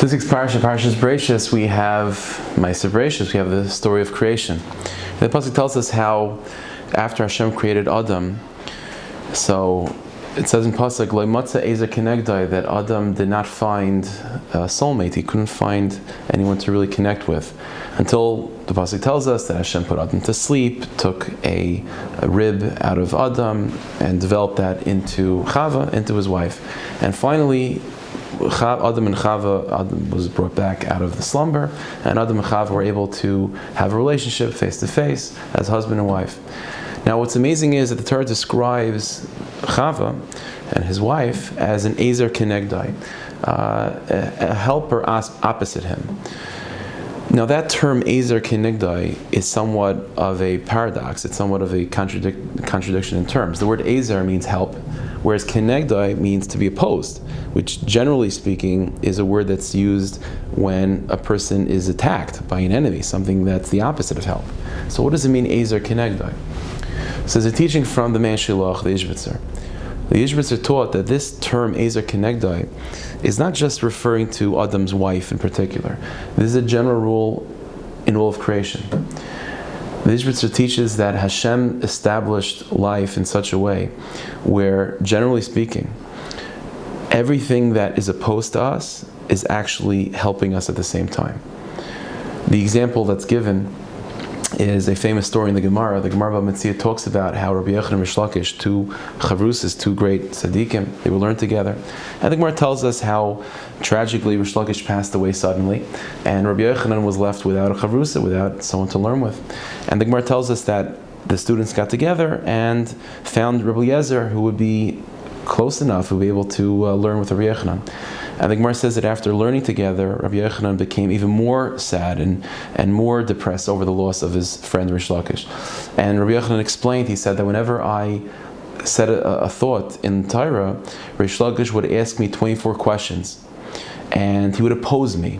This week's Parshas Breishis, we have Yussie Zakutinksy, we have the story of creation. The Pasuk tells us how after Hashem created Adam, so it says in Pasuk, Lo matza ezer kenegdai, that Adam did not find a soulmate, he couldn't find anyone to really connect with. Until the Pasuk tells us that Hashem put Adam to sleep, took a rib out of Adam, and developed that into Chava, into his wife. And finally, Adam and Chava, Adam was brought back out of the slumber, and Adam and Chava were able to have a relationship face to face as husband and wife. Now, what's amazing is that the Torah describes Chava and his wife as an Ezer Kenegdai, a helper opposite him. Now, that term Ezer Kenegdai is somewhat of a paradox. It's somewhat of a contradiction in terms. The word Ezer means help, whereas Kenegdai means to be opposed, which generally speaking is a word that's used when a person is attacked by an enemy, something that's the opposite of help. So what does it mean, Ezer Kenegdai? So there's a teaching from the man Shilach, the Ishbitzer. The Ishbitzer taught that this term, Ezer Kenegdai, is not just referring to Adam's wife in particular. This is a general rule in all of creation. The Ishbitzer teaches that Hashem established life in such a way where, generally speaking, everything that is opposed to us is actually helping us at the same time. The example that's given is a famous story in the Gemara. The Gemara B'Metzia talks about how Rabbi Yochanan and Rish Lakish, two chavrusas, two great tzaddikim, they were learned together. And the Gemara tells us how tragically Rish Lakish passed away suddenly, and Rabbi Yochanan was left without a chavrusa, without someone to learn with. And the Gemara tells us that the students got together and found Rabbi Eliezer, who would be close enough, who would be able to learn with Rabbi Yochanan. And the Gemara says that after learning together, Rabbi Yochanan became even more sad and more depressed over the loss of his friend Rish Lakish. And Rabbi Yochanan explained, he said that whenever I said a thought in Torah, Rish Lakish would ask me 24 questions, and he would oppose me.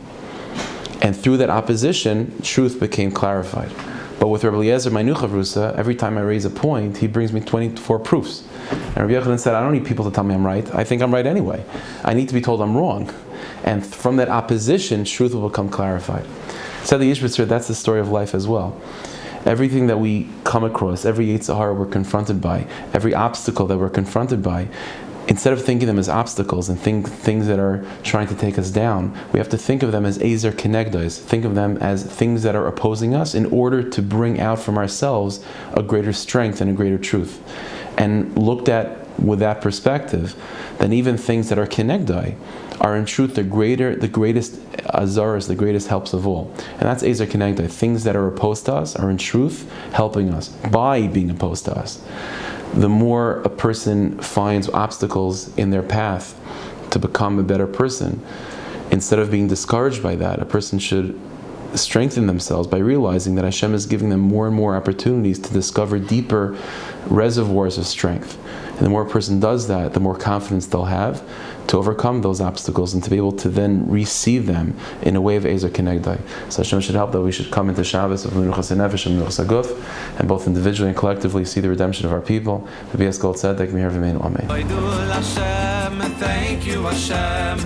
And through that opposition, truth became clarified. But with Rabbi Eliezer, my new chavrusa, every time I raise a point, he brings me 24 proofs. And Rabbi Yochanan said, I don't need people to tell me I'm right. I think I'm right anyway. I need to be told I'm wrong. And from that opposition, truth will become clarified. Said the Ishbitzer, that's the story of life as well. Everything that we come across, every Yetzer Hara we're confronted by, every obstacle that we're confronted by, instead of thinking them as obstacles and things that are trying to take us down, we have to think of them as Ezer Kenegdais, think of them as things that are opposing us in order to bring out from ourselves a greater strength and a greater truth. And looked at with that perspective, then even things that are Kenegdai are in truth the greatest azaras, the greatest helps of all. And that's Ezer Kenegdai. Things that are opposed to us are in truth helping us by being opposed to us. The more a person finds obstacles in their path to become a better person, instead of being discouraged by that, a person should strengthen themselves by realizing that Hashem is giving them more and more opportunities to discover deeper reservoirs of strength. And the more a person does that, the more confidence they'll have to overcome those obstacles and to be able to then receive them in a way of Ezer Kenegdai. So Hashem should help that we should come into Shabbos of Menuchas Nefesh and Menuchas Haguf, and both individually and collectively see the redemption of our people. V'biyas kol tzedek, me'er v'meinu, amen. Thank you, Hashem.